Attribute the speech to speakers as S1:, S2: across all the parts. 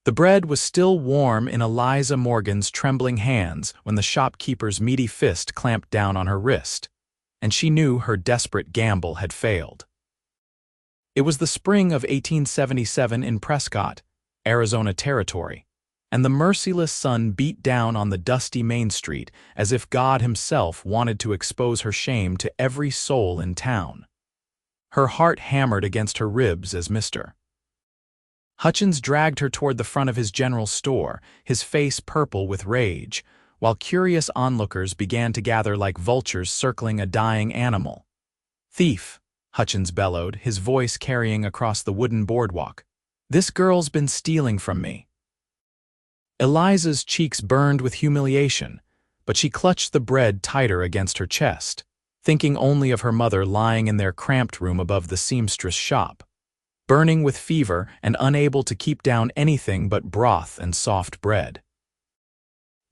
S1: The bread was still warm in Eliza Morgan's trembling hands when the shopkeeper's meaty fist clamped down on her wrist, and she knew her desperate gamble had failed. It was the spring of 1877 in Prescott, Arizona Territory, and the merciless sun beat down on the dusty Main Street as if God himself wanted to expose her shame to every soul in town. Her heart hammered against her ribs as Mr. Hutchins dragged her toward the front of his general store, his face purple with rage, while curious onlookers began to gather like vultures circling a dying animal. "Thief!" Hutchins bellowed, his voice carrying across the wooden boardwalk. "This girl's been stealing from me." Eliza's cheeks burned with humiliation, but she clutched the bread tighter against her chest, thinking only of her mother lying in their cramped room above the seamstress shop, burning with fever and unable to keep down anything but broth and soft bread.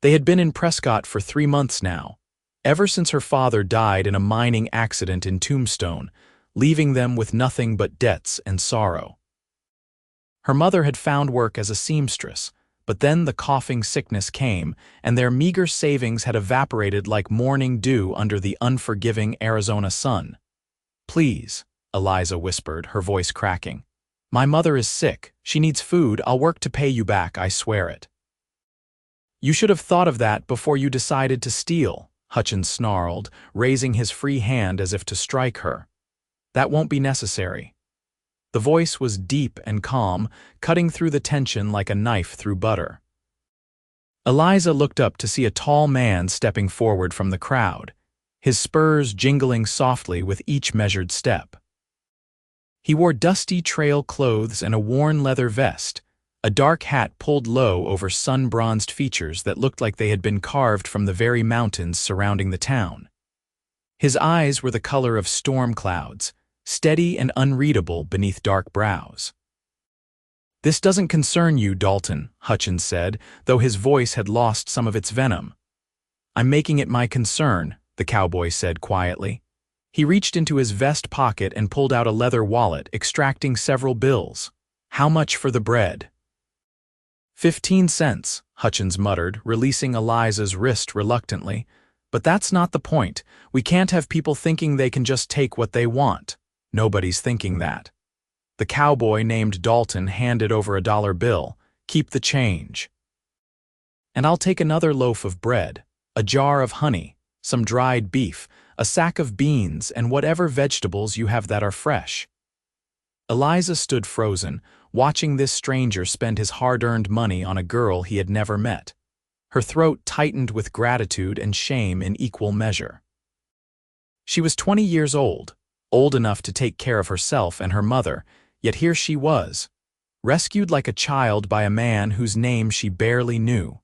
S1: They had been in Prescott for 3 months now, ever since her father died in a mining accident in Tombstone, leaving them with nothing but debts and sorrow. Her mother had found work as a seamstress, but then the coughing sickness came, and their meager savings had evaporated like morning dew under the unforgiving Arizona sun. "Please," Eliza whispered, her voice cracking. "My mother is sick. She needs food. I'll work to pay you back, I swear it." "You should have thought of that before you decided to steal," Hutchins snarled, raising his free hand as if to strike her. "That won't be necessary." The voice was deep and calm, cutting through the tension like a knife through butter. Eliza looked up to see a tall man stepping forward from the crowd, his spurs jingling softly with each measured step. He wore dusty trail clothes and a worn leather vest, a dark hat pulled low over sun-bronzed features that looked like they had been carved from the very mountains surrounding the town. His eyes were the color of storm clouds, steady and unreadable beneath dark brows. "This doesn't concern you, Dalton," Hutchins said, though his voice had lost some of its venom. "I'm making it my concern," the cowboy said quietly. He reached into his vest pocket and pulled out a leather wallet, extracting several bills. "How much for the bread?" 15 cents, Hutchins muttered, releasing Eliza's wrist reluctantly. "But that's not the point. We can't have people thinking they can just take what they want. Nobody's thinking that." The cowboy named Dalton handed over a dollar bill. "Keep the change. And I'll take another loaf of bread, a jar of honey, some dried beef, a sack of beans, and whatever vegetables you have that are fresh." Eliza stood frozen, watching this stranger spend his hard-earned money on a girl he had never met. Her throat tightened with gratitude and shame in equal measure. She was 20 years old enough to take care of herself and her mother, yet here she was, rescued like a child by a man whose name she barely knew.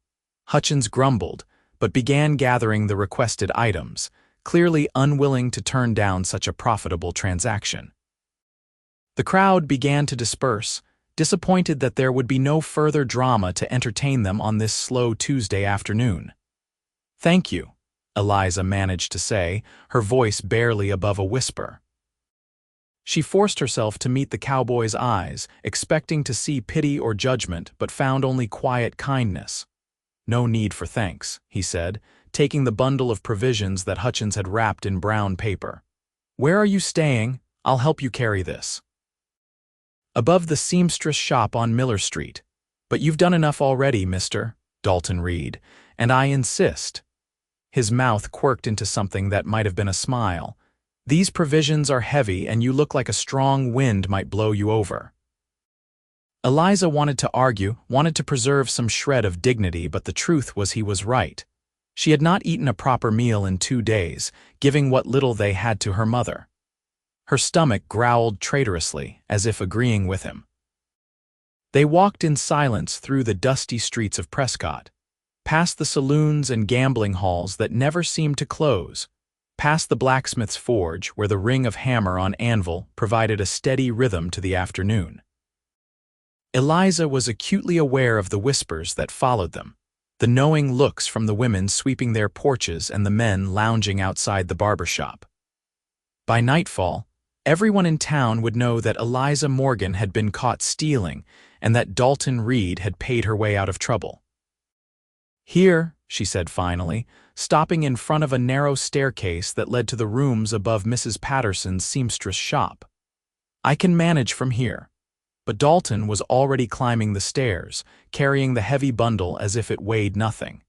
S1: Hutchins grumbled, but began gathering the requested items, clearly unwilling to turn down such a profitable transaction. The crowd began to disperse, disappointed that there would be no further drama to entertain them on this slow Tuesday afternoon. "Thank you," Eliza managed to say, her voice barely above a whisper. She forced herself to meet the cowboy's eyes, expecting to see pity or judgment, but found only quiet kindness. "No need for thanks," he said, taking the bundle of provisions that Hutchins had wrapped in brown paper. "Where are you staying? I'll help you carry this." "Above the seamstress shop on Miller Street. But you've done enough already, mister," Dalton read, "and I insist." His mouth quirked into something that might have been a smile. "These provisions are heavy and you look like a strong wind might blow you over." Eliza wanted to argue, wanted to preserve some shred of dignity, but the truth was he was right. She had not eaten a proper meal in 2 days, giving what little they had to her mother. Her stomach growled traitorously, as if agreeing with him. They walked in silence through the dusty streets of Prescott, past the saloons and gambling halls that never seemed to close, past the blacksmith's forge where the ring of hammer on anvil provided a steady rhythm to the afternoon. Eliza was acutely aware of the whispers that followed them, the knowing looks from the women sweeping their porches and the men lounging outside the barber shop. By nightfall, everyone in town would know that Eliza Morgan had been caught stealing, and that Dalton Reed had paid her way out of trouble. "Here," she said finally, stopping in front of a narrow staircase that led to the rooms above Mrs. Patterson's seamstress shop. "I can manage from here." But Dalton was already climbing the stairs, carrying the heavy bundle as if it weighed nothing.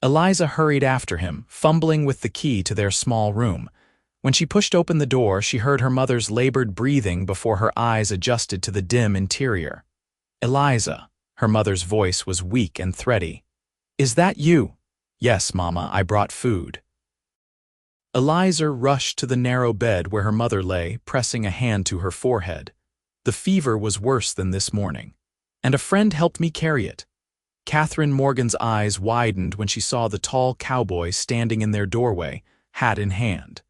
S1: Eliza hurried after him, fumbling with the key to their small room. When she pushed open the door, she heard her mother's labored breathing before her eyes adjusted to the dim interior. "Eliza," her mother's voice was weak and thready. "Is that you?" "Yes, Mama, I brought food." Eliza rushed to the narrow bed where her mother lay, pressing a hand to her forehead. "The fever was worse than this morning, and a friend helped me carry it." Catherine Morgan's eyes widened when she saw the tall cowboy standing in their doorway, hat in hand.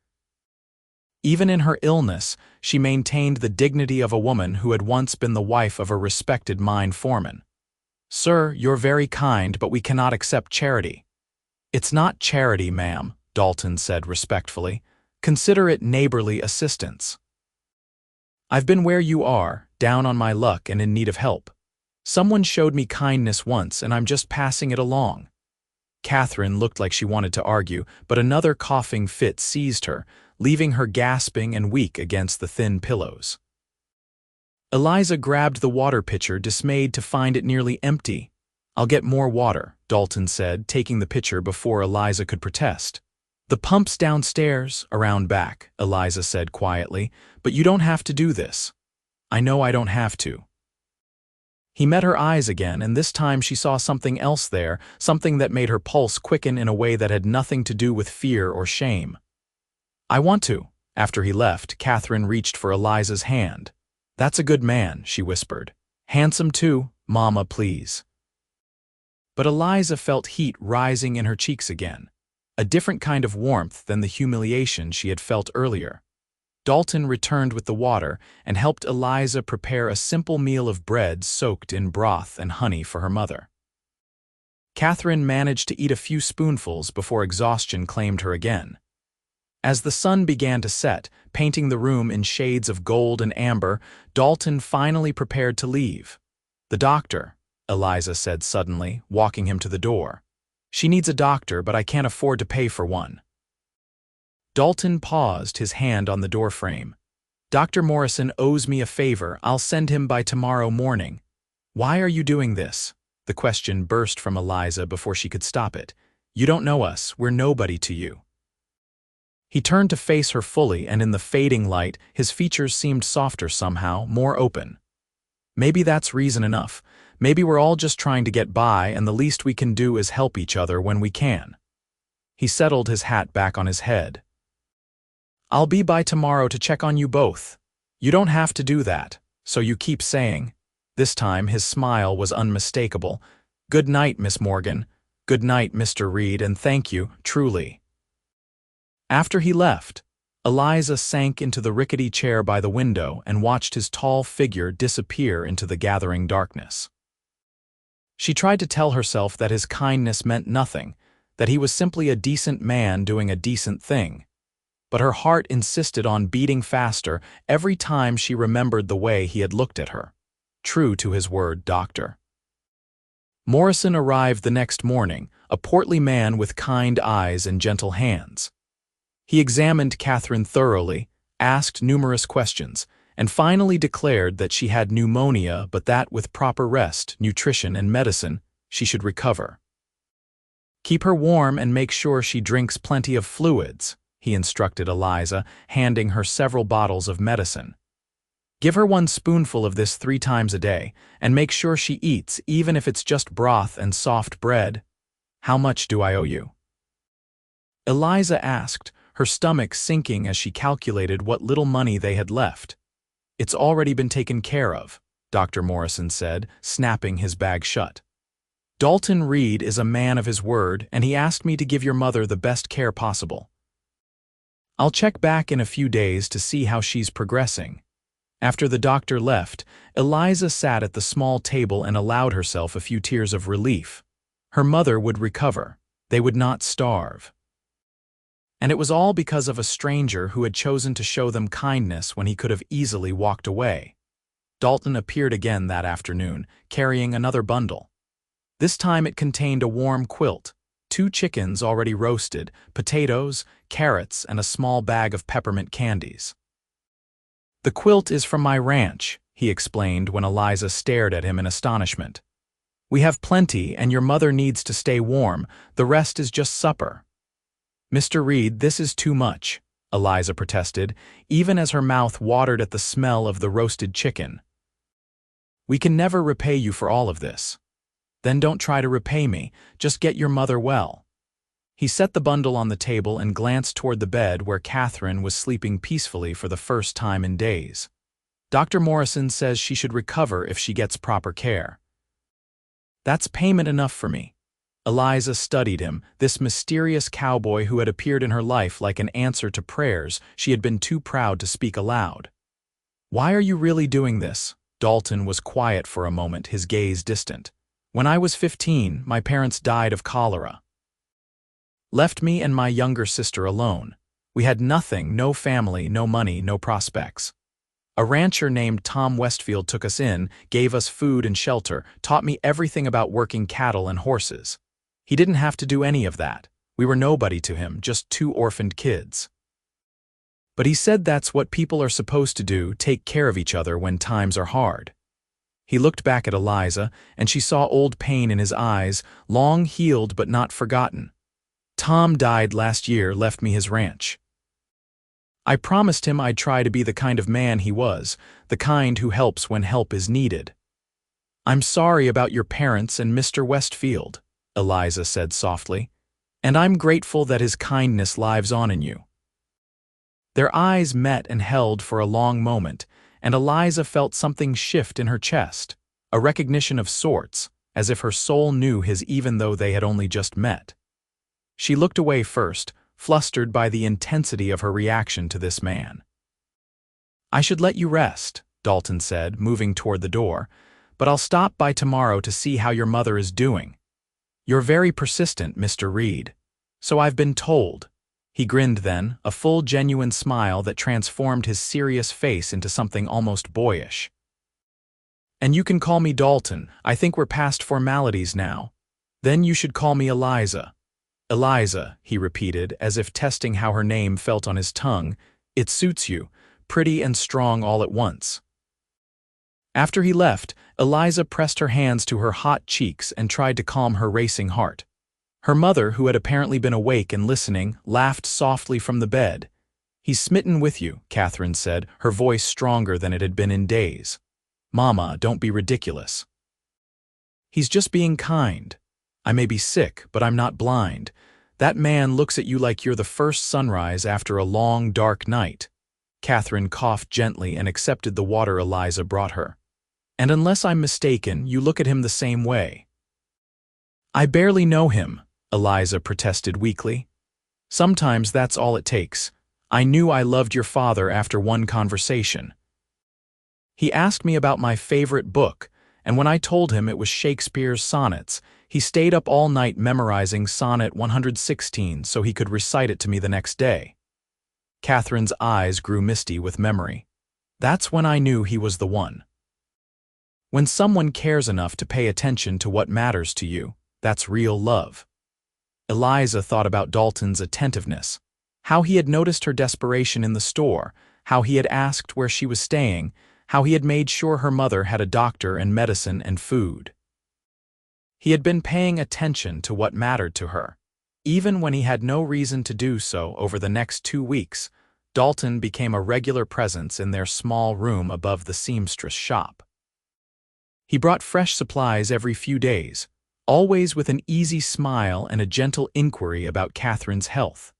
S1: Even in her illness, she maintained the dignity of a woman who had once been the wife of a respected mine foreman. "Sir, you're very kind, but we cannot accept charity." "It's not charity, ma'am," Dalton said respectfully. "Consider it neighborly assistance. I've been where you are, down on my luck and in need of help. Someone showed me kindness once, and I'm just passing it along." Catherine looked like she wanted to argue, but another coughing fit seized her, leaving her gasping and weak against the thin pillows. Eliza grabbed the water pitcher, dismayed to find it nearly empty. "I'll get more water," Dalton said, taking the pitcher before Eliza could protest. "The pump's downstairs, around back," Eliza said quietly, "but you don't have to do this." "I know I don't have to." He met her eyes again, and this time she saw something else there, something that made her pulse quicken in a way that had nothing to do with fear or shame. "I want to." After he left, Catherine reached for Eliza's hand. "That's a good man," she whispered. "Handsome too, Mama, please." But Eliza felt heat rising in her cheeks again, a different kind of warmth than the humiliation she had felt earlier. Dalton returned with the water and helped Eliza prepare a simple meal of bread soaked in broth and honey for her mother. Catherine managed to eat a few spoonfuls before exhaustion claimed her again. As the sun began to set, painting the room in shades of gold and amber, Dalton finally prepared to leave. "The doctor," Eliza said suddenly, walking him to the door. "She needs a doctor, but I can't afford to pay for one." Dalton paused, his hand on the doorframe. "Dr. Morrison owes me a favor. I'll send him by tomorrow morning." "Why are you doing this?" The question burst from Eliza before she could stop it. "You don't know us. We're nobody to you." He turned to face her fully, and in the fading light, his features seemed softer somehow, more open. "Maybe that's reason enough. Maybe we're all just trying to get by, and the least we can do is help each other when we can." He settled his hat back on his head. "I'll be by tomorrow to check on you both. You don't have to do that, so you keep saying." This time his smile was unmistakable. "Good night, Miss Morgan. Good night, Mr. Reed, and thank you, truly." After he left, Eliza sank into the rickety chair by the window and watched his tall figure disappear into the gathering darkness. She tried to tell herself that his kindness meant nothing, that he was simply a decent man doing a decent thing. But her heart insisted on beating faster every time she remembered the way he had looked at her. True to his word, doctor. Morrison arrived the next morning, a portly man with kind eyes and gentle hands. He examined Catherine thoroughly, asked numerous questions, and finally declared that she had pneumonia, but that with proper rest, nutrition, and medicine, she should recover. "Keep her warm and make sure she drinks plenty of fluids," he instructed Eliza, handing her several bottles of medicine. "Give her 1 spoonful of this 3 times a day, and make sure she eats, even if it's just broth and soft bread." "How much do I owe you?" Eliza asked, her stomach sinking as she calculated what little money they had left. "It's already been taken care of," Dr. Morrison said, snapping his bag shut. "Dalton Reed is a man of his word, and he asked me to give your mother the best care possible. I'll check back in a few days to see how she's progressing." After the doctor left, Eliza sat at the small table and allowed herself a few tears of relief. Her mother would recover. They would not starve. And it was all because of a stranger who had chosen to show them kindness when he could have easily walked away. Dalton appeared again that afternoon, carrying another bundle. This time it contained a warm quilt, 2 chickens already roasted, potatoes, carrots, and a small bag of peppermint candies. "The quilt is from my ranch," he explained when Eliza stared at him in astonishment. "We have plenty, and your mother needs to stay warm. The rest is just supper." "Mr. Reed, this is too much," Eliza protested, even as her mouth watered at the smell of the roasted chicken. "We can never repay you for all of this." "Then don't try to repay me, just get your mother well." He set the bundle on the table and glanced toward the bed where Catherine was sleeping peacefully for the first time in days. "Dr. Morrison says she should recover if she gets proper care." "That's payment enough for me." Eliza studied him, this mysterious cowboy who had appeared in her life like an answer to prayers she had been too proud to speak aloud. "Why are you really doing this?" Dalton was quiet for a moment, his gaze distant. "When I was 15, my parents died of cholera. Left me and my younger sister alone. We had nothing, no family, no money, no prospects. A rancher named Tom Westfield took us in, gave us food and shelter, taught me everything about working cattle and horses. He didn't have to do any of that. We were nobody to him, just 2 orphaned kids. But he said that's what people are supposed to do, take care of each other when times are hard." He looked back at Eliza, and she saw old pain in his eyes, long healed but not forgotten. "Tom died last year, left me his ranch. I promised him I'd try to be the kind of man he was, the kind who helps when help is needed." "I'm sorry about your parents and Mr. Westfield," Eliza said softly, "and I'm grateful that his kindness lives on in you." Their eyes met and held for a long moment, and Eliza felt something shift in her chest, a recognition of sorts, as if her soul knew his even though they had only just met. She looked away first, flustered by the intensity of her reaction to this man. "I should let you rest," Dalton said, moving toward the door, "but I'll stop by tomorrow to see how your mother is doing. You're very persistent, Mr. Reed." "So I've been told." He grinned then, a full genuine smile that transformed his serious face into something almost boyish. "And you can call me Dalton. I think we're past formalities now. Then you should call me Eliza." "Eliza," he repeated, as if testing how her name felt on his tongue. "It suits you, pretty and strong all at once." After he left, Eliza pressed her hands to her hot cheeks and tried to calm her racing heart. Her mother, who had apparently been awake and listening, laughed softly from the bed. "He's smitten with you," Catherine said, her voice stronger than it had been in days. "Mama, don't be ridiculous. He's just being kind. I may be sick, but I'm not blind. That man looks at you like you're the first sunrise after a long, dark night." Catherine coughed gently and accepted the water Eliza brought her. "And unless I'm mistaken, you look at him the same way." "I barely know him," Eliza protested weakly. "Sometimes that's all it takes. I knew I loved your father after one conversation. He asked me about my favorite book, and when I told him it was Shakespeare's sonnets, he stayed up all night memorizing Sonnet 116 so he could recite it to me the next day." Catherine's eyes grew misty with memory. "That's when I knew he was the one. When someone cares enough to pay attention to what matters to you, that's real love." Eliza thought about Dalton's attentiveness, how he had noticed her desperation in the store, how he had asked where she was staying, how he had made sure her mother had a doctor and medicine and food. He had been paying attention to what mattered to her. Even when he had no reason to do so over the next 2 weeks, Dalton became a regular presence in their small room above the seamstress shop. He brought fresh supplies every few days, always with an easy smile and a gentle inquiry about Catherine's health.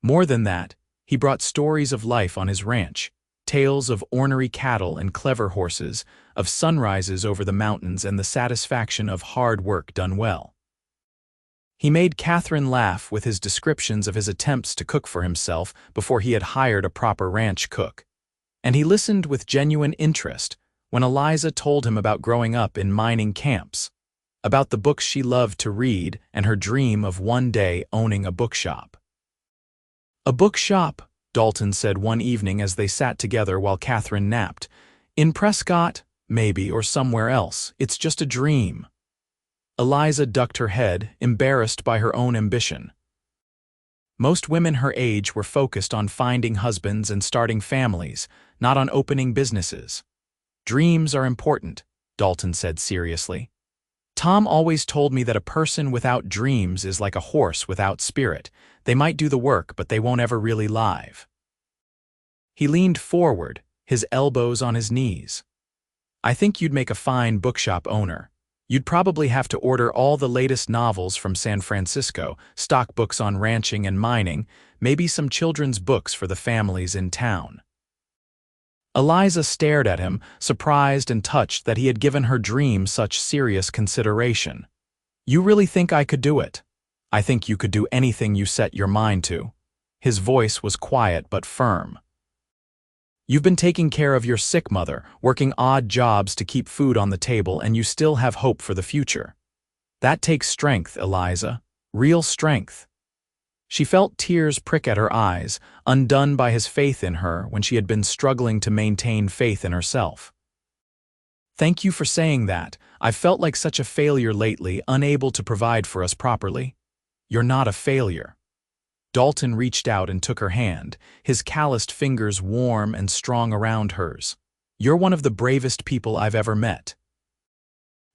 S1: More than that, he brought stories of life on his ranch, tales of ornery cattle and clever horses, of sunrises over the mountains and the satisfaction of hard work done well. He made Catherine laugh with his descriptions of his attempts to cook for himself before he had hired a proper ranch cook. And he listened with genuine interest when Eliza told him about growing up in mining camps, about the books she loved to read and her dream of one day owning a bookshop. "A bookshop," Dalton said one evening as they sat together while Catherine napped. In Prescott, maybe, or somewhere else. It's just a dream. Eliza ducked her head, embarrassed by her own ambition. Most women her age were focused on finding husbands and starting families, not on opening businesses. Dreams are important, Dalton said seriously. Tom always told me that a person without dreams is like a horse without spirit. They might do the work, but they won't ever really live. He leaned forward, his elbows on his knees. I think you'd make a fine bookshop owner. You'd probably have to order all the latest novels from San Francisco, stock books on ranching and mining, maybe some children's books for the families in town. Eliza stared at him, surprised and touched that he had given her dream such serious consideration. You really think I could do it? I think you could do anything you set your mind to. His voice was quiet but firm. You've been taking care of your sick mother, working odd jobs to keep food on the table, and you still have hope for the future. That takes strength, Eliza. Real strength. She felt tears prick at her eyes, undone by his faith in her when she had been struggling to maintain faith in herself. Thank you for saying that. I've felt like such a failure lately, unable to provide for us properly. You're not a failure. Dalton reached out and took her hand, his calloused fingers warm and strong around hers. You're one of the bravest people I've ever met.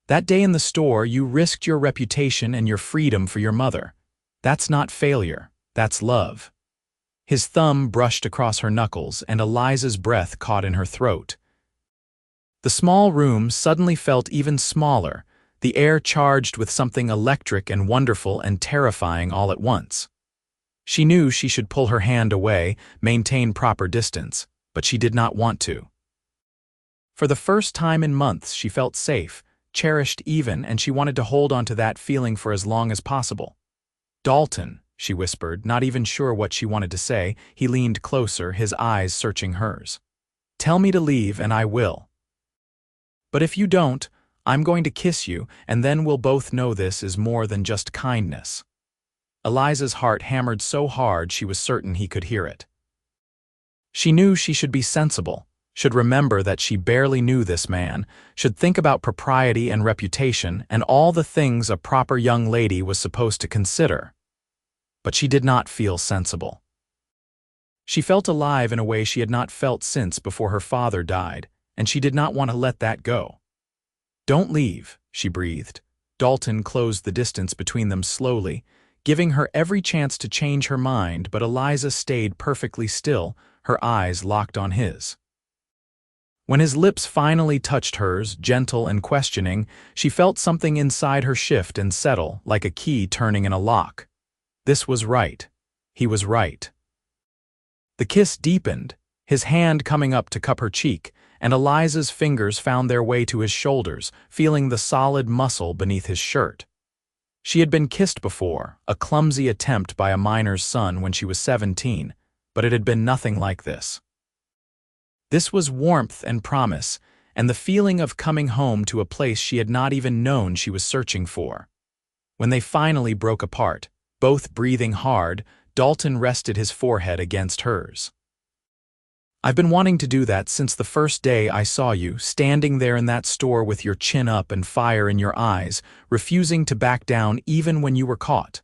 S1: That day in the store, you risked your reputation and your freedom for your mother. That's not failure, that's love. His thumb brushed across her knuckles, and Eliza's breath caught in her throat. The small room suddenly felt even smaller, the air charged with something electric and wonderful and terrifying all at once. She knew she should pull her hand away, maintain proper distance, but she did not want to. For the first time in months, she felt safe, cherished even, and she wanted to hold on to that feeling for as long as possible. Dalton, she whispered, not even sure what she wanted to say. He leaned closer, his eyes searching hers. Tell me to leave, and I will. But if you don't, I'm going to kiss you, and then we'll both know this is more than just kindness. Eliza's heart hammered so hard she was certain he could hear it. She knew she should be sensible, should remember that she barely knew this man, should think about propriety and reputation and all the things a proper young lady was supposed to consider. But she did not feel sensible. She felt alive in a way she had not felt since before her father died, and she did not want to let that go. Don't leave, she breathed. Dalton closed the distance between them slowly, giving her every chance to change her mind, but Eliza stayed perfectly still, her eyes locked on his. When his lips finally touched hers, gentle and questioning, she felt something inside her shift and settle, like a key turning in a lock. This was right. He was right. The kiss deepened, his hand coming up to cup her cheek, and Eliza's fingers found their way to his shoulders, feeling the solid muscle beneath his shirt. She had been kissed before, a clumsy attempt by a miner's son when she was 17, but it had been nothing like this. This was warmth and promise, and the feeling of coming home to a place she had not even known she was searching for. When they finally broke apart, both breathing hard, Dalton rested his forehead against hers. I've been wanting to do that since the first day I saw you, standing there in that store with your chin up and fire in your eyes, refusing to back down even when you were caught.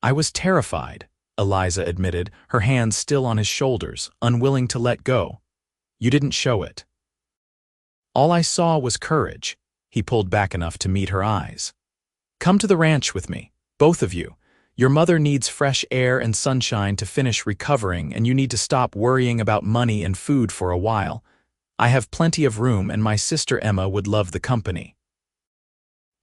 S1: I was terrified, Eliza admitted, her hands still on his shoulders, unwilling to let go. You didn't show it. All I saw was courage. He pulled back enough to meet her eyes. Come to the ranch with me, both of you. Your mother needs fresh air and sunshine to finish recovering, and you need to stop worrying about money and food for a while. I have plenty of room, and my sister Emma would love the company.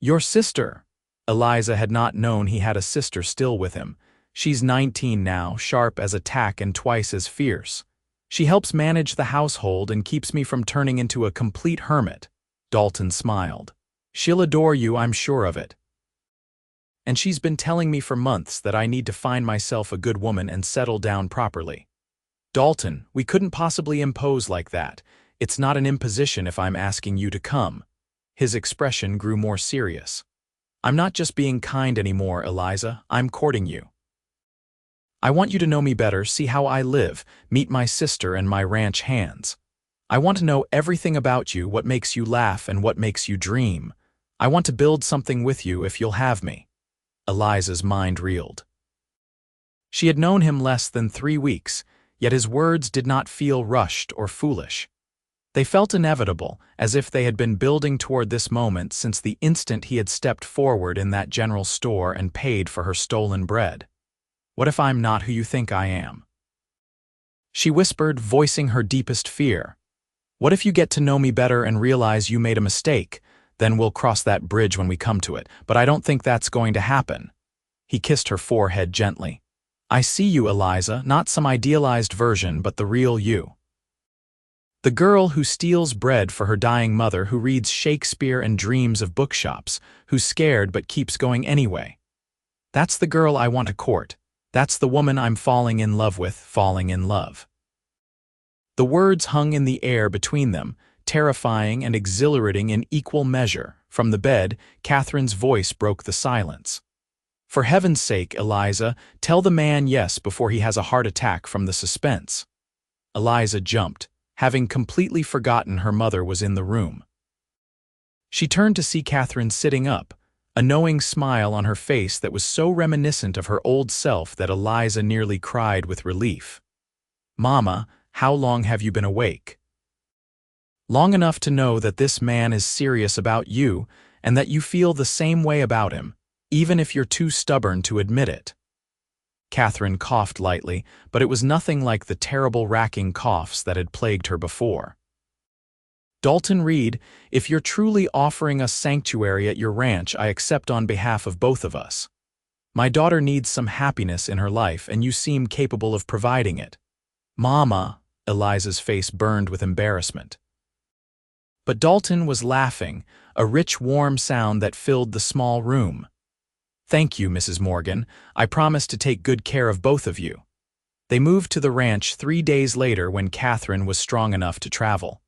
S1: Your sister? Eliza had not known he had a sister still with him. She's 19 now, sharp as a tack and twice as fierce. She helps manage the household and keeps me from turning into a complete hermit. Dalton smiled. She'll adore you, I'm sure of it. And she's been telling me for months that I need to find myself a good woman and settle down properly. Dalton, we couldn't possibly impose like that. It's not an imposition if I'm asking you to come. His expression grew more serious. I'm not just being kind anymore, Eliza. I'm courting you. I want you to know me better, see how I live, meet my sister and my ranch hands. I want to know everything about you, what makes you laugh and what makes you dream. I want to build something with you if you'll have me." Eliza's mind reeled. She had known him less than 3 weeks, yet his words did not feel rushed or foolish. They felt inevitable, as if they had been building toward this moment since the instant he had stepped forward in that general store and paid for her stolen bread. "What if I'm not who you think I am?" She whispered, voicing her deepest fear. "What if you get to know me better and realize you made a mistake? Then we'll cross that bridge when we come to it, but I don't think that's going to happen." He kissed her forehead gently. "I see you, Eliza, not some idealized version, but the real you. The girl who steals bread for her dying mother, who reads Shakespeare and dreams of bookshops, who's scared but keeps going anyway. That's the girl I want to court. That's the woman I'm falling in love with, falling in love." The words hung in the air between them, terrifying and exhilarating in equal measure. From the bed, Catherine's voice broke the silence. "For heaven's sake, Eliza, tell the man yes before he has a heart attack from the suspense." Eliza jumped, having completely forgotten her mother was in the room. She turned to see Catherine sitting up, a knowing smile on her face that was so reminiscent of her old self that Eliza nearly cried with relief. "Mama, how long have you been awake?" "Long enough to know that this man is serious about you and that you feel the same way about him, even if you're too stubborn to admit it." Catherine coughed lightly, but it was nothing like the terrible racking coughs that had plagued her before. "Dalton Reed, if you're truly offering us sanctuary at your ranch, I accept on behalf of both of us. My daughter needs some happiness in her life, and you seem capable of providing it." "Mama," Eliza's face burned with embarrassment. But Dalton was laughing, a rich, warm sound that filled the small room. "Thank you, Mrs. Morgan. I promise to take good care of both of you." They moved to the ranch 3 days later when Catherine was strong enough to travel.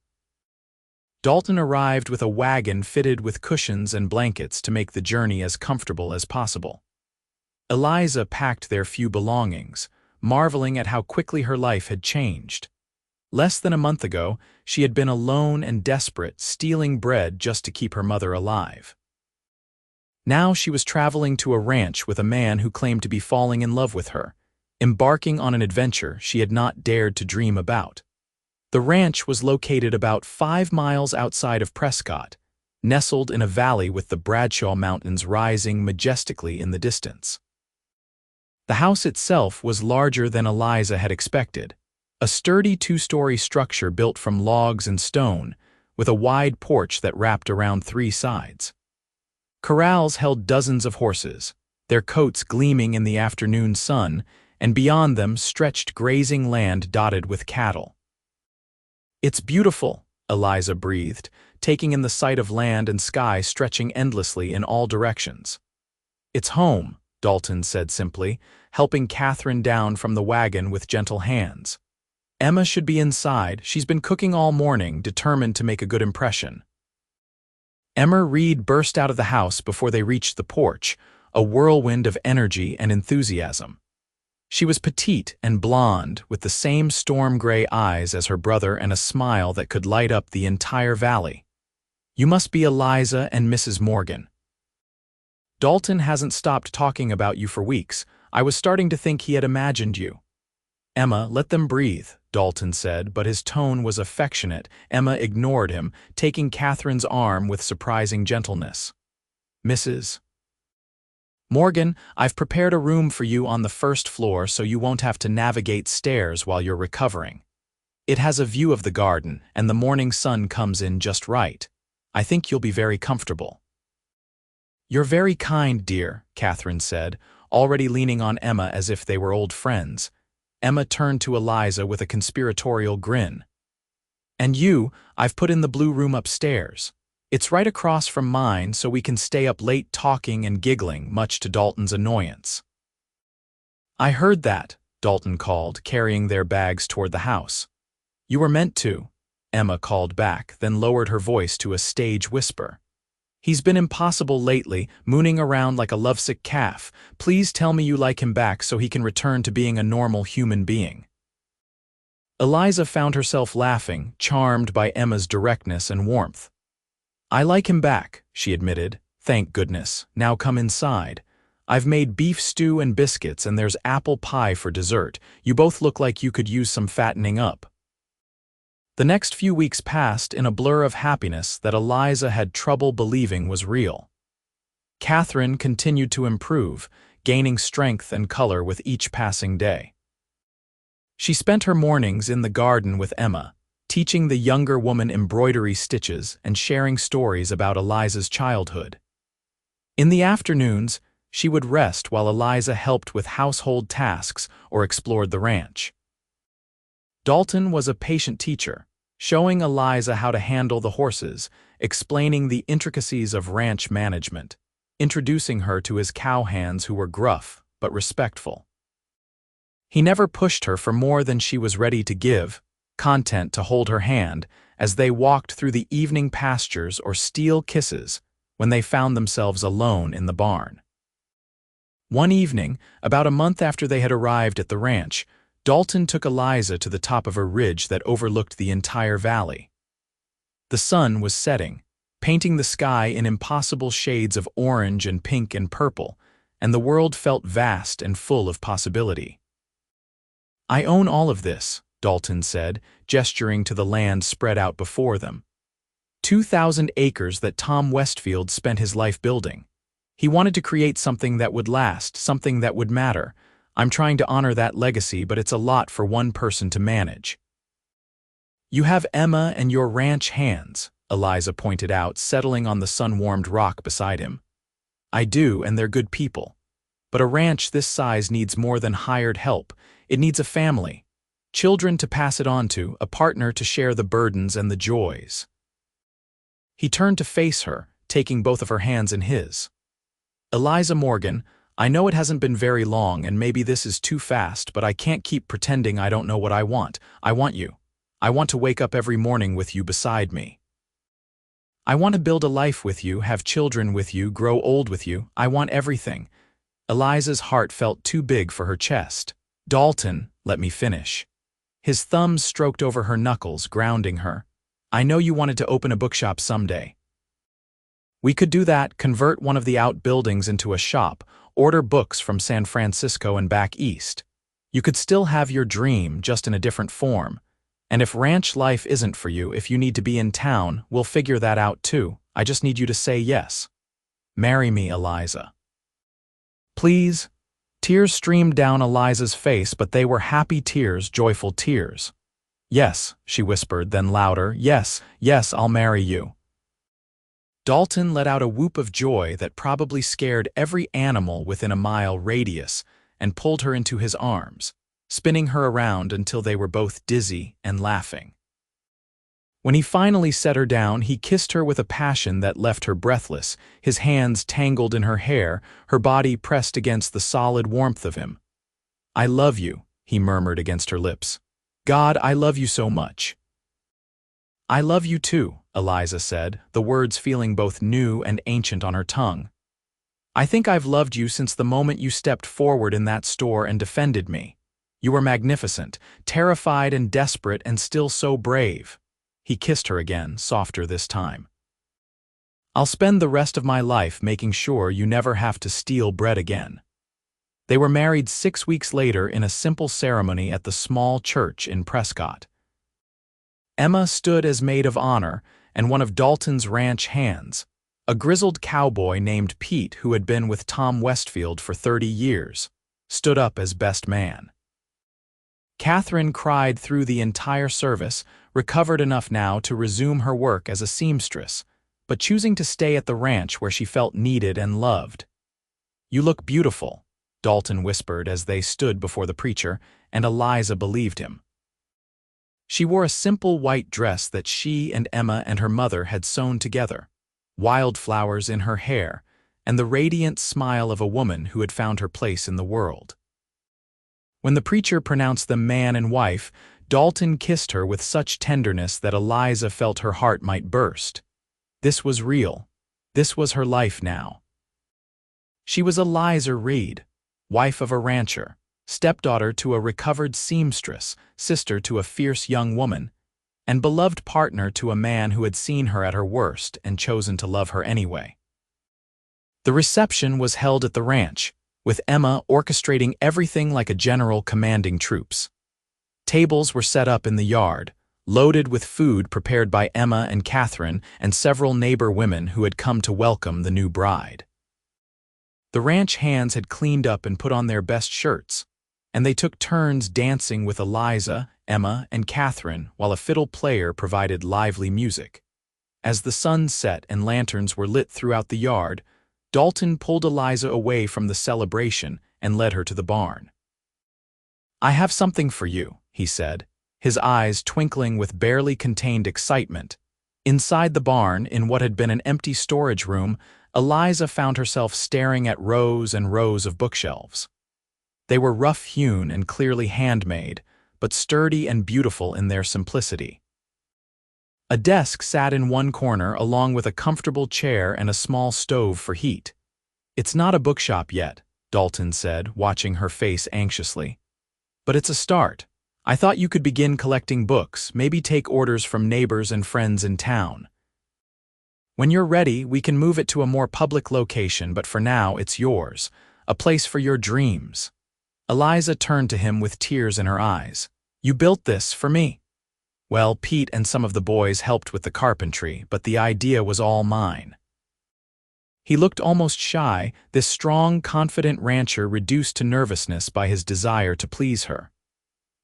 S1: Dalton arrived with a wagon fitted with cushions and blankets to make the journey as comfortable as possible. Eliza packed their few belongings, marveling at how quickly her life had changed. Less than a month ago, she had been alone and desperate, stealing bread just to keep her mother alive. Now she was traveling to a ranch with a man who claimed to be falling in love with her, embarking on an adventure she had not dared to dream about. The ranch was located about 5 miles outside of Prescott, nestled in a valley with the Bradshaw Mountains rising majestically in the distance. The house itself was larger than Eliza had expected, a sturdy 2-story structure built from logs and stone, with a wide porch that wrapped around 3 sides. Corrals held dozens of horses, their coats gleaming in the afternoon sun, and beyond them stretched grazing land dotted with cattle. "It's beautiful," Eliza breathed, taking in the sight of land and sky stretching endlessly in all directions. "It's home," Dalton said simply, helping Catherine down from the wagon with gentle hands. "Emma should be inside. She's been cooking all morning, determined to make a good impression." Emma Reed burst out of the house before they reached the porch, a whirlwind of energy and enthusiasm. She was petite and blonde, with the same storm-gray eyes as her brother and a smile that could light up the entire valley. "You must be Eliza and Mrs. Morgan. Dalton hasn't stopped talking about you for weeks. I was starting to think he had imagined you." "Emma, let them breathe," Dalton said, but his tone was affectionate. Emma ignored him, taking Catherine's arm with surprising gentleness. "Mrs. Morgan, I've prepared a room for you on the 1st floor so you won't have to navigate stairs while you're recovering. It has a view of the garden, and the morning sun comes in just right. I think you'll be very comfortable." "You're very kind, dear," Catherine said, already leaning on Emma as if they were old friends. Emma turned to Eliza with a conspiratorial grin. "And you, I've put in the blue room upstairs. It's right across from mine so we can stay up late talking and giggling, much to Dalton's annoyance." "I heard that," Dalton called, carrying their bags toward the house. "You were meant to," Emma called back, then lowered her voice to a stage whisper. "He's been impossible lately, mooning around like a lovesick calf. Please tell me you like him back so he can return to being a normal human being." Eliza found herself laughing, charmed by Emma's directness and warmth. "I like him back," she admitted. "Thank goodness. Now come inside. I've made beef stew and biscuits, and there's apple pie for dessert. You both look like you could use some fattening up." The next few weeks passed in a blur of happiness that Eliza had trouble believing was real. Catherine continued to improve, gaining strength and color with each passing day. She spent her mornings in the garden with Emma, teaching the younger woman embroidery stitches and sharing stories about Eliza's childhood. In the afternoons, she would rest while Eliza helped with household tasks or explored the ranch. Dalton was a patient teacher, showing Eliza how to handle the horses, explaining the intricacies of ranch management, introducing her to his cowhands who were gruff but respectful. He never pushed her for more than she was ready to give, content to hold her hand as they walked through the evening pastures or steal kisses when they found themselves alone in the barn. One evening, about a month after they had arrived at the ranch, Dalton took Eliza to the top of a ridge that overlooked the entire valley. The sun was setting, painting the sky in impossible shades of orange and pink and purple, and the world felt vast and full of possibility. "I own all of this," Dalton said, gesturing to the land spread out before them. 2,000 acres that Tom Westfield spent his life building. He wanted to create something that would last, something that would matter. I'm trying to honor that legacy, but it's a lot for one person to manage. "You have Emma and your ranch hands," Eliza pointed out, settling on the sun-warmed rock beside him. "I do, and they're good people. But a ranch this size needs more than hired help. It needs a family. Children to pass it on to, a partner to share the burdens and the joys." He turned to face her, taking both of her hands in his. "Eliza Morgan, I know it hasn't been very long and maybe this is too fast, but I can't keep pretending I don't know what I want. I want you. I want to wake up every morning with you beside me. I want to build a life with you, have children with you, grow old with you. I want everything." Eliza's heart felt too big for her chest. "Dalton, let me finish." His thumbs stroked over her knuckles, grounding her. "I know you wanted to open a bookshop someday. We could do that, convert one of the outbuildings into a shop, order books from San Francisco and back east. You could still have your dream, just in a different form. And if ranch life isn't for you, if you need to be in town, we'll figure that out too. I just need you to say yes. Marry me, Eliza." "Please." Tears streamed down Eliza's face, but they were happy tears, joyful tears. "Yes," she whispered, then louder, "Yes, yes, I'll marry you." Dalton let out a whoop of joy that probably scared every animal within a mile radius and pulled her into his arms, spinning her around until they were both dizzy and laughing. When he finally set her down, he kissed her with a passion that left her breathless, his hands tangled in her hair, her body pressed against the solid warmth of him. "I love you," he murmured against her lips. "God, I love you so much." "I love you too," Eliza said, the words feeling both new and ancient on her tongue. "I think I've loved you since the moment you stepped forward in that store and defended me. You were magnificent, terrified and desperate and still so brave." He kissed her again, softer this time. "I'll spend the rest of my life making sure you never have to steal bread again." They were married 6 weeks later in a simple ceremony at the small church in Prescott. Emma stood as maid of honor and one of Dalton's ranch hands, a grizzled cowboy named Pete who had been with Tom Westfield for 30 years, stood up as best man. Catherine cried through the entire service, recovered enough now to resume her work as a seamstress, but choosing to stay at the ranch where she felt needed and loved. "You look beautiful," Dalton whispered as they stood before the preacher, and Eliza believed him. She wore a simple white dress that she and Emma and her mother had sewn together, wildflowers in her hair, and the radiant smile of a woman who had found her place in the world. When the preacher pronounced them man and wife, Dalton kissed her with such tenderness that Eliza felt her heart might burst. This was real. This was her life now. She was Eliza Reed, wife of a rancher, stepdaughter to a recovered seamstress, sister to a fierce young woman, and beloved partner to a man who had seen her at her worst and chosen to love her anyway. The reception was held at the ranch, with Emma orchestrating everything like a general commanding troops. Tables were set up in the yard, loaded with food prepared by Emma and Catherine and several neighbor women who had come to welcome the new bride. The ranch hands had cleaned up and put on their best shirts, and they took turns dancing with Eliza, Emma, and Catherine while a fiddle player provided lively music. As the sun set and lanterns were lit throughout the yard, Dalton pulled Eliza away from the celebration and led her to the barn. "I have something for you," he said, his eyes twinkling with barely contained excitement. Inside the barn, in what had been an empty storage room, Eliza found herself staring at rows and rows of bookshelves. They were rough-hewn and clearly handmade, but sturdy and beautiful in their simplicity. A desk sat in one corner along with a comfortable chair and a small stove for heat. "It's not a bookshop yet," Dalton said, watching her face anxiously. "But it's a start. I thought you could begin collecting books, maybe take orders from neighbors and friends in town. When you're ready, we can move it to a more public location, but for now it's yours, a place for your dreams." Eliza turned to him with tears in her eyes. "You built this for me." "Well, Pete and some of the boys helped with the carpentry, but the idea was all mine." He looked almost shy, this strong, confident rancher reduced to nervousness by his desire to please her.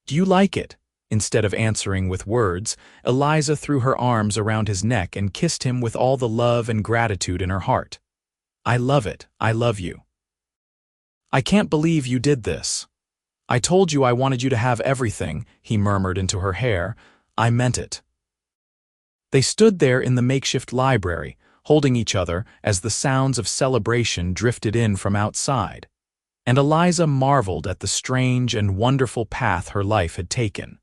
S1: "Do you like it?" Instead of answering with words, Eliza threw her arms around his neck and kissed him with all the love and gratitude in her heart. "I love it. I love you. I can't believe you did this. I told you I wanted you to have everything," he murmured into her hair. "I meant it." They stood there in the makeshift library, holding each other as the sounds of celebration drifted in from outside, and Eliza marveled at the strange and wonderful path her life had taken.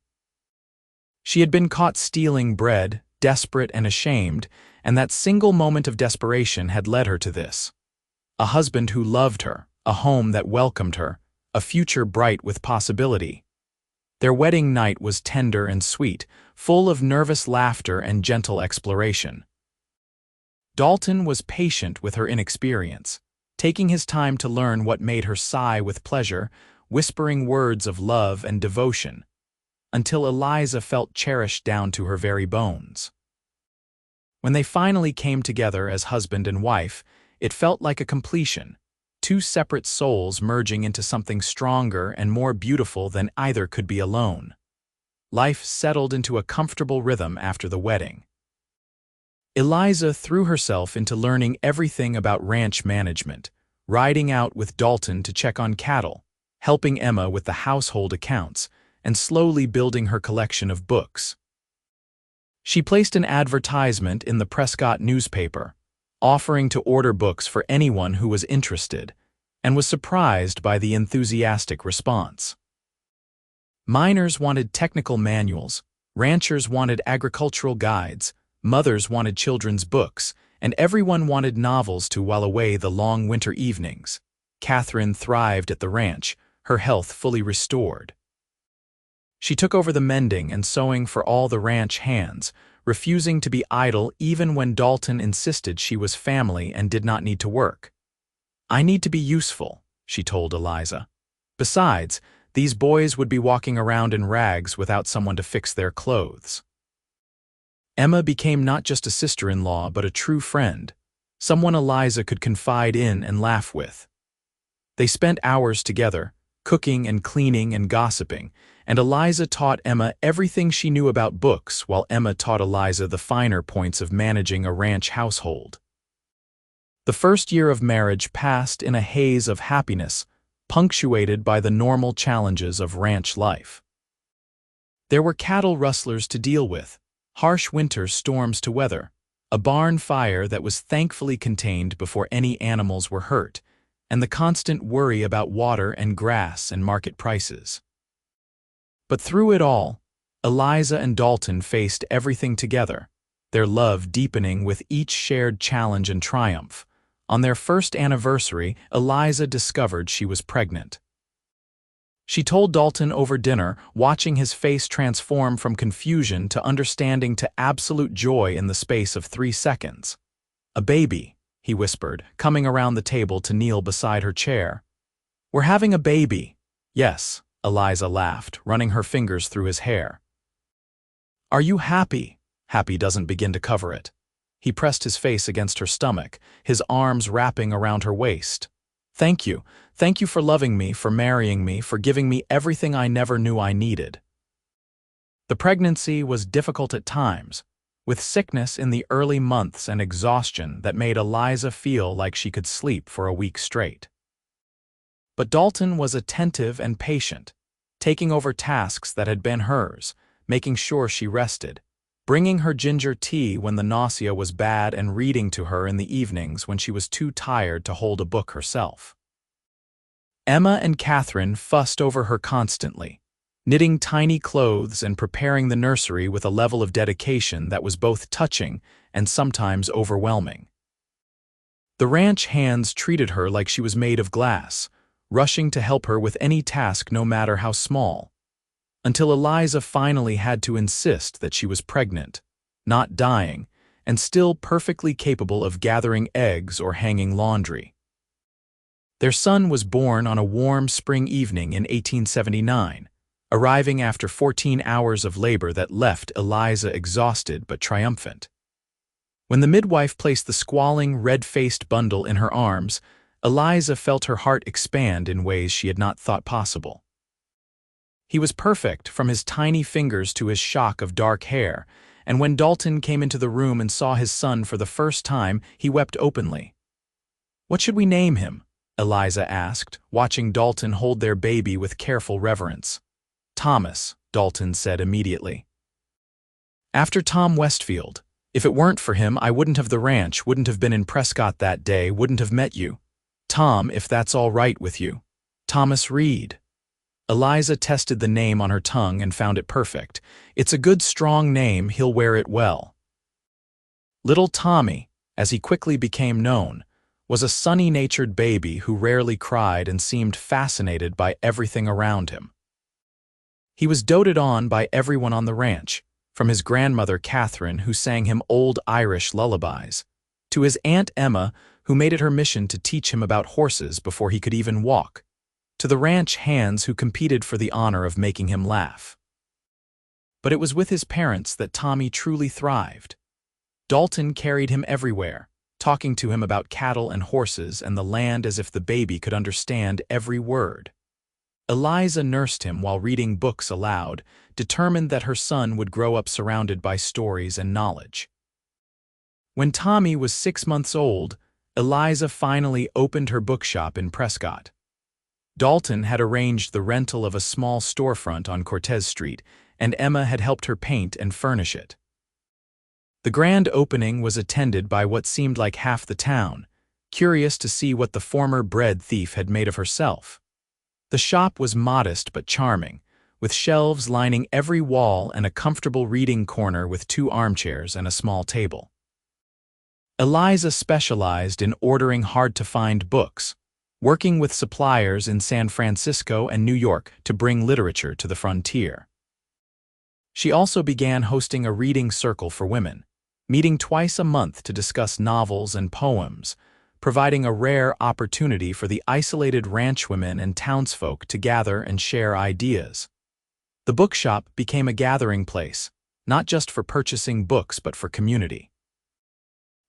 S1: She had been caught stealing bread, desperate and ashamed, and that single moment of desperation had led her to this. A husband who loved her, a home that welcomed her, a future bright with possibility. Their wedding night was tender and sweet, full of nervous laughter and gentle exploration. Dalton was patient with her inexperience, taking his time to learn what made her sigh with pleasure, whispering words of love and devotion, until Eliza felt cherished down to her very bones. When they finally came together as husband and wife, it felt like a completion, two separate souls merging into something stronger and more beautiful than either could be alone. Life settled into a comfortable rhythm after the wedding. Eliza threw herself into learning everything about ranch management, riding out with Dalton to check on cattle, helping Emma with the household accounts, and slowly building her collection of books. She placed an advertisement in the Prescott newspaper, offering to order books for anyone who was interested, and was surprised by the enthusiastic response. Miners wanted technical manuals, ranchers wanted agricultural guides, mothers wanted children's books, and everyone wanted novels to while away the long winter evenings. Catherine thrived at the ranch, her health fully restored. She took over the mending and sewing for all the ranch hands, refusing to be idle even when Dalton insisted she was family and did not need to work. "I need to be useful," she told Eliza. "Besides, these boys would be walking around in rags without someone to fix their clothes." Emma became not just a sister-in-law but a true friend, someone Eliza could confide in and laugh with. They spent hours together, cooking and cleaning and gossiping, and Eliza taught Emma everything she knew about books while Emma taught Eliza the finer points of managing a ranch household. The first year of marriage passed in a haze of happiness, punctuated by the normal challenges of ranch life. There were cattle rustlers to deal with, harsh winter storms to weather, a barn fire that was thankfully contained before any animals were hurt, and the constant worry about water and grass and market prices. But through it all, Eliza and Dalton faced everything together, their love deepening with each shared challenge and triumph. On their first anniversary, Eliza discovered she was pregnant. She told Dalton over dinner, watching his face transform from confusion to understanding to absolute joy in the space of 3 seconds. "A baby," he whispered, coming around the table to kneel beside her chair. "We're having a baby." "Yes," Eliza laughed, running her fingers through his hair. "Are you happy?" Happy doesn't begin to cover it. He pressed his face against her stomach, his arms wrapping around her waist. "Thank you. Thank you for loving me, for marrying me, for giving me everything I never knew I needed." The pregnancy was difficult at times, with sickness in the early months and exhaustion that made Eliza feel like she could sleep for a week straight. But Dalton was attentive and patient, taking over tasks that had been hers, making sure she rested, bringing her ginger tea when the nausea was bad and reading to her in the evenings when she was too tired to hold a book herself. Emma and Catherine fussed over her constantly, knitting tiny clothes and preparing the nursery with a level of dedication that was both touching and sometimes overwhelming. The ranch hands treated her like she was made of glass, rushing to help her with any task no matter how small, until Eliza finally had to insist that she was pregnant, not dying, and still perfectly capable of gathering eggs or hanging laundry. Their son was born on a warm spring evening in 1879, arriving after 14 hours of labor that left Eliza exhausted but triumphant. When the midwife placed the squalling, red-faced bundle in her arms, Eliza felt her heart expand in ways she had not thought possible. He was perfect, from his tiny fingers to his shock of dark hair, and when Dalton came into the room and saw his son for the first time, he wept openly. "What should we name him?" Eliza asked, watching Dalton hold their baby with careful reverence. "Thomas," Dalton said immediately. "After Tom Westfield. If it weren't for him, I wouldn't have the ranch, wouldn't have been in Prescott that day, wouldn't have met you. Tom, if that's all right with you. Thomas Reed." Eliza tested the name on her tongue and found it perfect. "It's a good, strong name, he'll wear it well." Little Tommy, as he quickly became known, was a sunny-natured baby who rarely cried and seemed fascinated by everything around him. He was doted on by everyone on the ranch, from his grandmother Catherine, who sang him old Irish lullabies, to his Aunt Emma, who made it her mission to teach him about horses before he could even walk, to the ranch hands who competed for the honor of making him laugh. But it was with his parents that Tommy truly thrived. Dalton carried him everywhere, talking to him about cattle and horses and the land as if the baby could understand every word. Eliza nursed him while reading books aloud, determined that her son would grow up surrounded by stories and knowledge. When Tommy was 6 months old, Eliza finally opened her bookshop in Prescott. Dalton had arranged the rental of a small storefront on Cortez Street, and Emma had helped her paint and furnish it. The grand opening was attended by what seemed like half the town, curious to see what the former bread thief had made of herself. The shop was modest but charming, with shelves lining every wall and a comfortable reading corner with 2 armchairs and a small table. Eliza specialized in ordering hard-to-find books, working with suppliers in San Francisco and New York to bring literature to the frontier. She also began hosting a reading circle for women, meeting twice a month to discuss novels and poems, providing a rare opportunity for the isolated ranchwomen and townsfolk to gather and share ideas. The bookshop became a gathering place, not just for purchasing books but for community.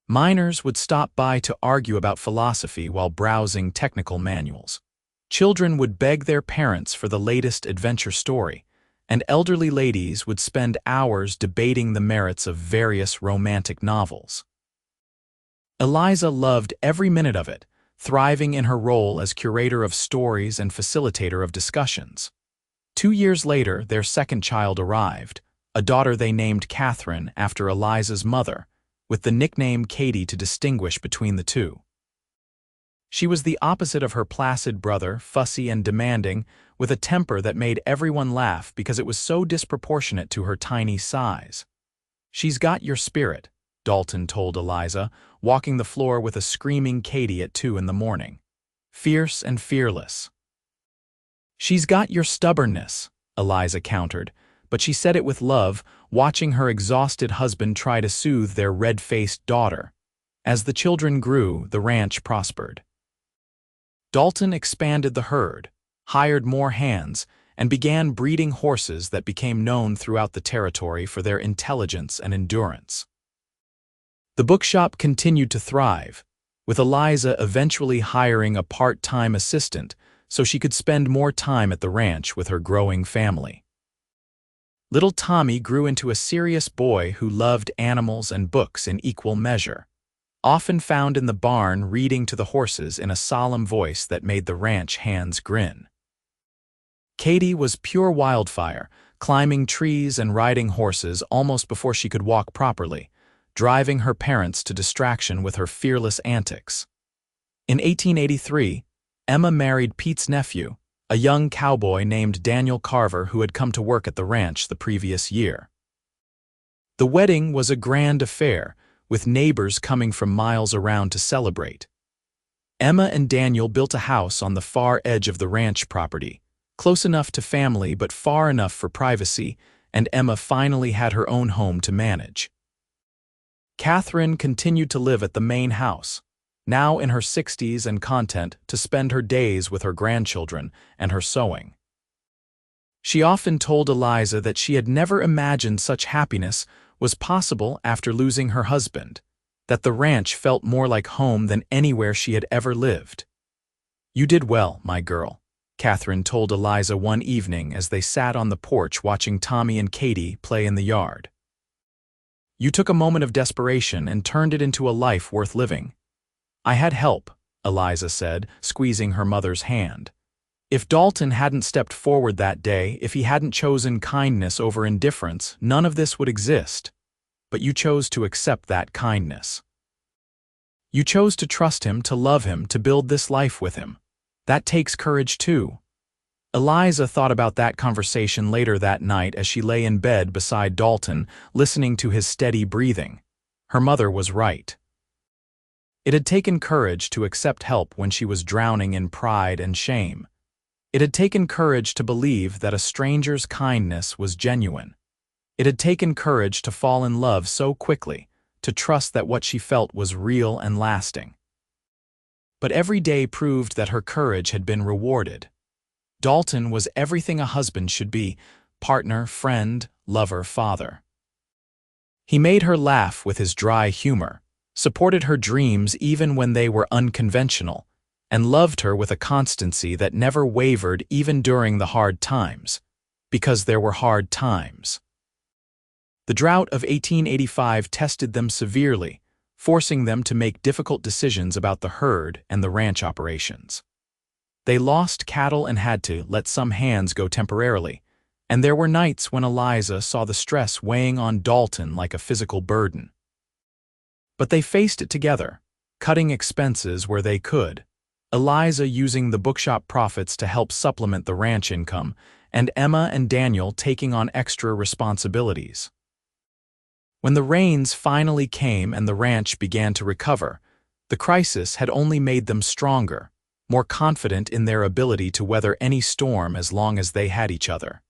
S1: Minors would stop by to argue about philosophy while browsing technical manuals. Children would beg their parents for the latest adventure story, and elderly ladies would spend hours debating the merits of various romantic novels. Eliza loved every minute of it, thriving in her role as curator of stories and facilitator of discussions. 2 years later, their second child arrived, a daughter they named Catherine after Eliza's mother, with the nickname Katie to distinguish between the two. She was the opposite of her placid brother, fussy and demanding, with a temper that made everyone laugh because it was so disproportionate to her tiny size. "She's got your spirit," Dalton told Eliza, walking the floor with a screaming Katie at 2 in the morning. "Fierce and fearless." "She's got your stubbornness," Eliza countered, but she said it with love, watching her exhausted husband try to soothe their red-faced daughter. As the children grew, the ranch prospered. Dalton expanded the herd, hired more hands, and began breeding horses that became known throughout the territory for their intelligence and endurance. The bookshop continued to thrive, with Eliza eventually hiring a part-time assistant so she could spend more time at the ranch with her growing family. Little Tommy grew into a serious boy who loved animals and books in equal measure, often found in the barn reading to the horses in a solemn voice that made the ranch hands grin. Katie was pure wildfire, climbing trees and riding horses almost before she could walk properly, driving her parents to distraction with her fearless antics. In 1883, Emma married Pete's nephew, a young cowboy named Daniel Carver who had come to work at the ranch the previous year. The wedding was a grand affair, with neighbors coming from miles around to celebrate. Emma and Daniel built a house on the far edge of the ranch property, close enough to family but far enough for privacy, and Emma finally had her own home to manage. Catherine continued to live at the main house, now in her 60s and content to spend her days with her grandchildren and her sewing. She often told Eliza that she had never imagined such happiness was possible after losing her husband, that the ranch felt more like home than anywhere she had ever lived. "You did well, my girl," Catherine told Eliza one evening as they sat on the porch watching Tommy and Katie play in the yard. "You took a moment of desperation and turned it into a life worth living." "I had help," Eliza said, squeezing her mother's hand. "If Dalton hadn't stepped forward that day, if he hadn't chosen kindness over indifference, none of this would exist. But you chose to accept that kindness. You chose to trust him, to love him, to build this life with him. That takes courage too." Eliza thought about that conversation later that night as she lay in bed beside Dalton, listening to his steady breathing. Her mother was right. It had taken courage to accept help when she was drowning in pride and shame. It had taken courage to believe that a stranger's kindness was genuine. It had taken courage to fall in love so quickly, to trust that what she felt was real and lasting. But every day proved that her courage had been rewarded. Dalton was everything a husband should be: partner, friend, lover, father. He made her laugh with his dry humor, supported her dreams even when they were unconventional, and loved her with a constancy that never wavered even during the hard times, because there were hard times. The drought of 1885 tested them severely, forcing them to make difficult decisions about the herd and the ranch operations. They lost cattle and had to let some hands go temporarily, and there were nights when Eliza saw the stress weighing on Dalton like a physical burden. But they faced it together, cutting expenses where they could, Eliza using the bookshop profits to help supplement the ranch income, and Emma and Daniel taking on extra responsibilities. When the rains finally came and the ranch began to recover, the crisis had only made them stronger, more confident in their ability to weather any storm as long as they had each other.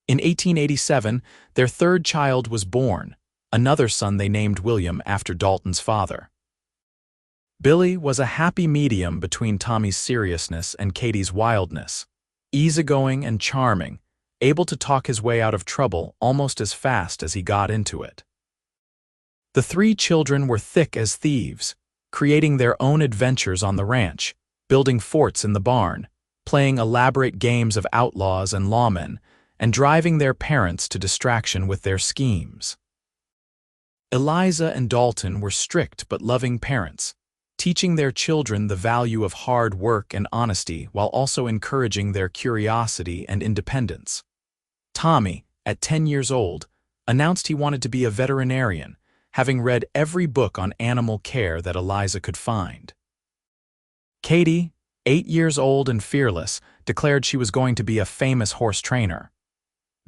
S1: In 1887, their third child was born, another son they named William after Dalton's father. Billy was a happy medium between Tommy's seriousness and Katie's wildness, easygoing and charming, able to talk his way out of trouble almost as fast as he got into it. The three children were thick as thieves, creating their own adventures on the ranch, building forts in the barn, playing elaborate games of outlaws and lawmen, and driving their parents to distraction with their schemes. Eliza and Dalton were strict but loving parents, teaching their children the value of hard work and honesty while also encouraging their curiosity and independence. Tommy, at 10 years old, announced he wanted to be a veterinarian, having read every book on animal care that Eliza could find. Katie, 8 years old and fearless, declared she was going to be a famous horse trainer.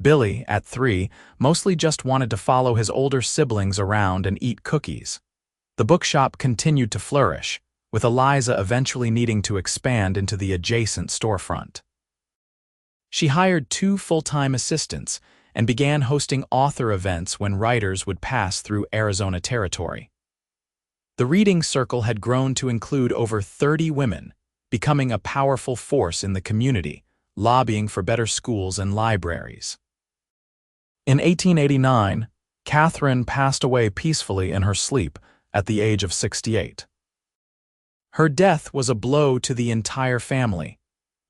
S1: Billy, at 3, mostly just wanted to follow his older siblings around and eat cookies. The bookshop continued to flourish, with Eliza eventually needing to expand into the adjacent storefront. She hired 2 full-time assistants and began hosting author events when writers would pass through Arizona territory. The reading circle had grown to include over 30 women, becoming a powerful force in the community, lobbying for better schools and libraries. In 1889, Catherine passed away peacefully in her sleep at the age of 68. Her death was a blow to the entire family,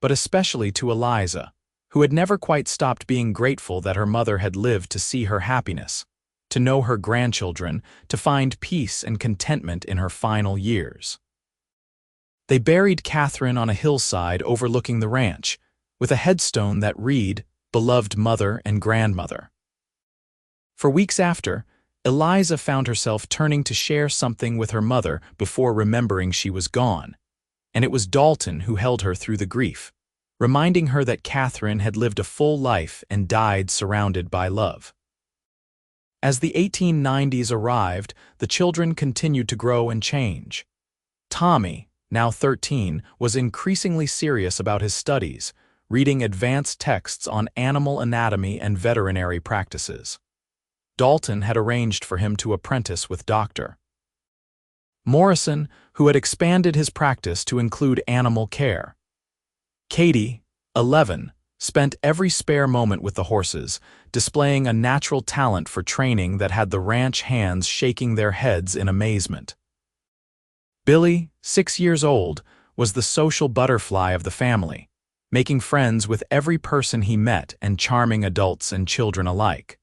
S1: but especially to Eliza, who had never quite stopped being grateful that her mother had lived to see her happiness, to know her grandchildren, to find peace and contentment in her final years. They buried Catherine on a hillside overlooking the ranch, with a headstone that read, "Beloved Mother and Grandmother." For weeks after, Eliza found herself turning to share something with her mother before remembering she was gone, and it was Dalton who held her through the grief, reminding her that Catherine had lived a full life and died surrounded by love. As the 1890s arrived, the children continued to grow and change. Tommy, now 13, was increasingly serious about his studies, reading advanced texts on animal anatomy and veterinary practices. Dalton had arranged for him to apprentice with Dr. Morrison, who had expanded his practice to include animal care. Katie, 11, spent every spare moment with the horses, displaying a natural talent for training that had the ranch hands shaking their heads in amazement. Billy, 6 years old, was the social butterfly of the family, making friends with every person he met and charming adults and children alike.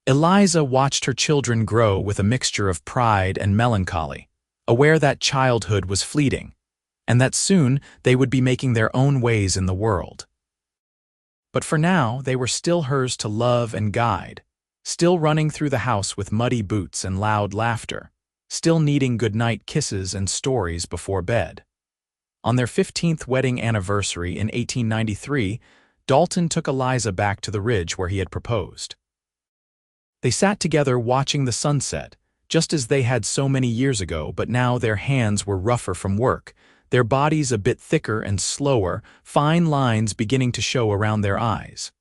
S1: Eliza watched her children grow with a mixture of pride and melancholy, aware that childhood was fleeting, and that soon they would be making their own ways in the world. But for now, they were still hers to love and guide, still running through the house with muddy boots and loud laughter, still needing goodnight kisses and stories before bed. On their 15th wedding anniversary in 1893, Dalton took Eliza back to the ridge where he had proposed. They sat together watching the sunset, just as they had so many years ago, but now their hands were rougher from work, their bodies a bit thicker and slower, fine lines beginning to show around their eyes.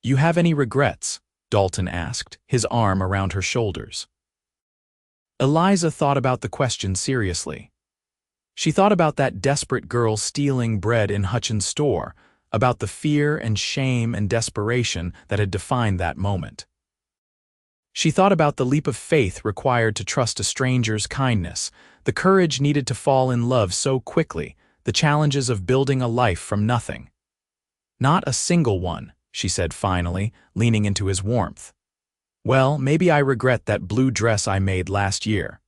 S1: "You have any regrets?" Dalton asked, his arm around her shoulders. Eliza thought about the question seriously. She thought about that desperate girl stealing bread in Hutchins' store, about the fear and shame and desperation that had defined that moment. She thought about the leap of faith required to trust a stranger's kindness, the courage needed to fall in love so quickly, the challenges of building a life from nothing. "Not a single one," she said finally, leaning into his warmth. "Well, maybe I regret that blue dress I made last year.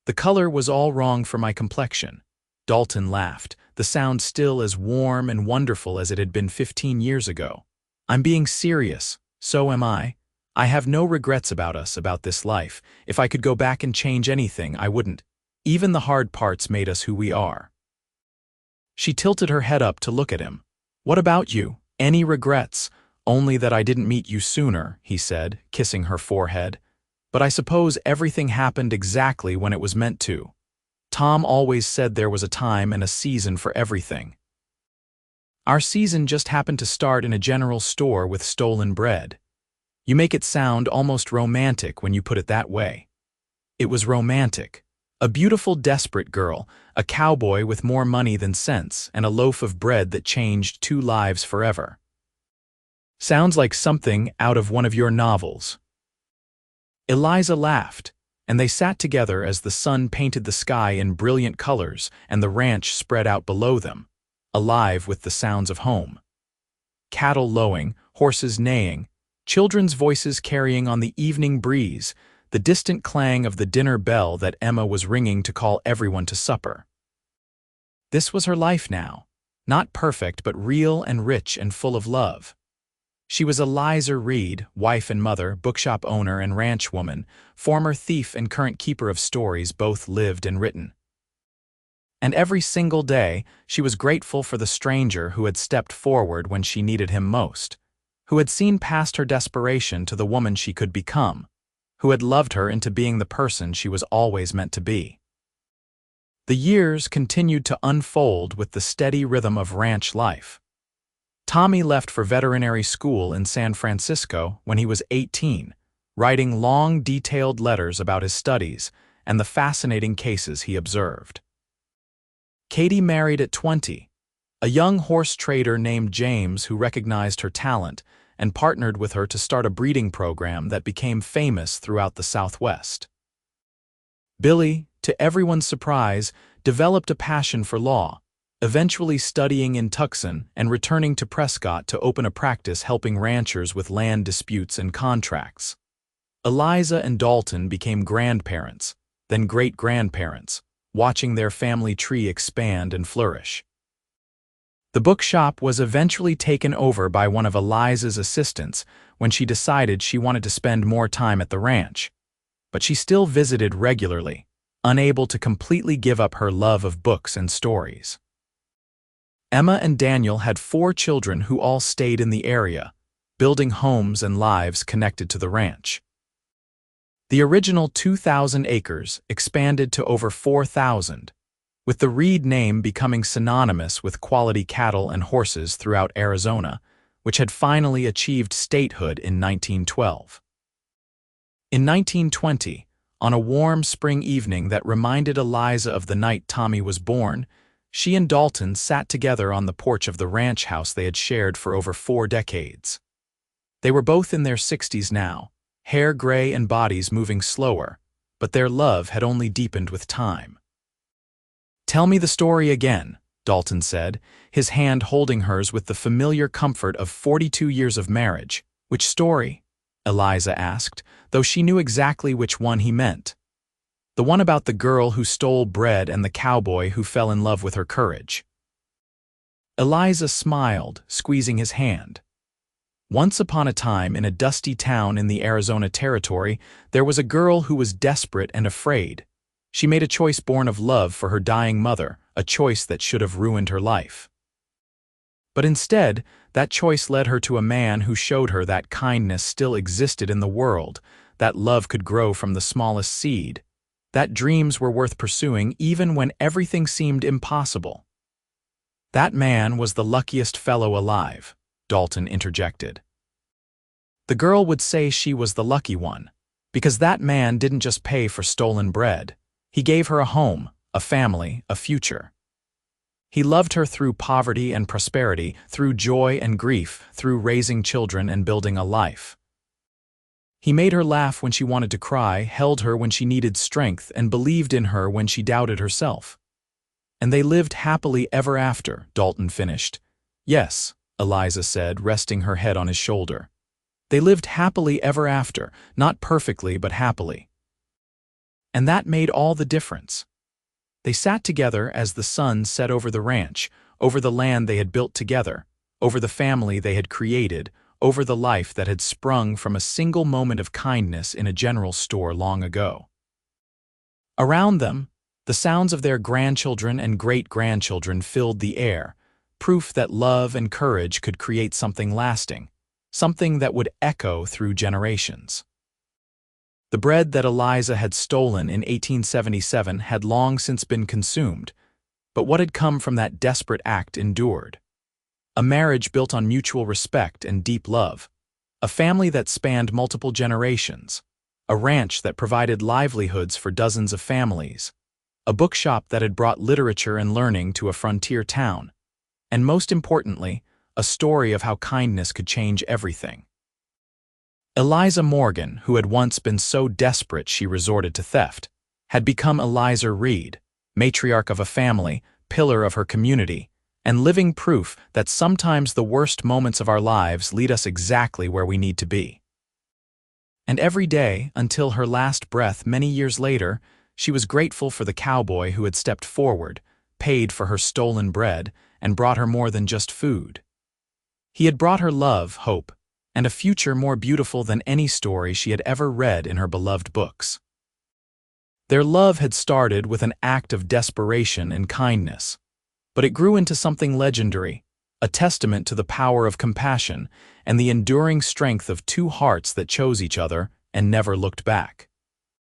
S1: The color was all wrong for my complexion." Dalton laughed, the sound still as warm and wonderful as it had been 15 years ago. "I'm being serious, so am I. I have no regrets about us, about this life. If I could go back and change anything, I wouldn't. Even the hard parts made us who we are." She tilted her head up to look at him. "What about you? Any regrets?" "Only that I didn't meet you sooner," he said, kissing her forehead. "But I suppose everything happened exactly when it was meant to. Tom always said there was a time and a season for everything. Our season just happened to start in a general store with stolen bread. You make it sound almost romantic when you put it that way. It was romantic. A beautiful, desperate girl, a cowboy with more money than sense, and a loaf of bread that changed 2 lives forever. Sounds like something out of one of your novels." Eliza laughed, and they sat together as the sun painted the sky in brilliant colors and the ranch spread out below them, alive with the sounds of home. Cattle lowing, horses neighing, children's voices carrying on the evening breeze, the distant clang of the dinner bell that Emma was ringing to call everyone to supper. This was her life now, not perfect but real and rich and full of love. She was Eliza Reed, wife and mother, bookshop owner and ranch woman, former thief and current keeper of stories, both lived and written. And every single day, she was grateful for the stranger who had stepped forward when she needed him most, who had seen past her desperation to the woman she could become, who had loved her into being the person she was always meant to be. The years continued to unfold with the steady rhythm of ranch life. Tommy left for veterinary school in San Francisco when he was 18, writing long, detailed letters about his studies and the fascinating cases he observed. Katie married at 20, a young horse trader named James who recognized her talent and partnered with her to start a breeding program that became famous throughout the Southwest. Billy, to everyone's surprise, developed a passion for law, eventually studying in Tucson and returning to Prescott to open a practice helping ranchers with land disputes and contracts. Eliza and Dalton became grandparents, then great-grandparents, watching their family tree expand and flourish. The bookshop was eventually taken over by one of Eliza's assistants when she decided she wanted to spend more time at the ranch, but she still visited regularly, unable to completely give up her love of books and stories. Emma and Daniel had 4 children who all stayed in the area, building homes and lives connected to the ranch. The original 2,000 acres expanded to over 4,000, with the Reed name becoming synonymous with quality cattle and horses throughout Arizona, which had finally achieved statehood in 1912. In 1920, on a warm spring evening that reminded Eliza of the night Tommy was born, she and Dalton sat together on the porch of the ranch house they had shared for over 4 decades. They were both in their 60s now, hair gray and bodies moving slower, but their love had only deepened with time. "Tell me the story again," Dalton said, his hand holding hers with the familiar comfort of 42 years of marriage. "Which story?" Eliza asked, though she knew exactly which one he meant. The one about the girl who stole bread and the cowboy who fell in love with her courage. Eliza smiled, squeezing his hand. Once upon a time, in a dusty town in the Arizona Territory, there was a girl who was desperate and afraid. She made a choice born of love for her dying mother, a choice that should have ruined her life. But instead, that choice led her to a man who showed her that kindness still existed in the world, that love could grow from the smallest seed, that dreams were worth pursuing even when everything seemed impossible. "That man was the luckiest fellow alive," Dalton interjected. The girl would say she was the lucky one, because that man didn't just pay for stolen bread. He gave her a home, a family, a future. He loved her through poverty and prosperity, through joy and grief, through raising children and building a life. He made her laugh when she wanted to cry, held her when she needed strength, and believed in her when she doubted herself. "And they lived happily ever after," Dalton finished. "Yes," Eliza said, resting her head on his shoulder. "They lived happily ever after, not perfectly but happily." And that made all the difference. They sat together as the sun set over the ranch, over the land they had built together, over the family they had created, over the life that had sprung from a single moment of kindness in a general store long ago. Around them, the sounds of their grandchildren and great-grandchildren filled the air, proof that love and courage could create something lasting, something that would echo through generations. The bread that Eliza had stolen in 1877 had long since been consumed, but what had come from that desperate act endured. A marriage built on mutual respect and deep love, a family that spanned multiple generations, a ranch that provided livelihoods for dozens of families, a bookshop that had brought literature and learning to a frontier town, and most importantly, a story of how kindness could change everything. Eliza Morgan, who had once been so desperate she resorted to theft, had become Eliza Reed, matriarch of a family, pillar of her community, and living proof that sometimes the worst moments of our lives lead us exactly where we need to be. And every day, until her last breath many years later, she was grateful for the cowboy who had stepped forward, paid for her stolen bread, and brought her more than just food. He had brought her love, hope, and a future more beautiful than any story she had ever read in her beloved books. Their love had started with an act of desperation and kindness, but it grew into something legendary, a testament to the power of compassion and the enduring strength of 2 hearts that chose each other and never looked back.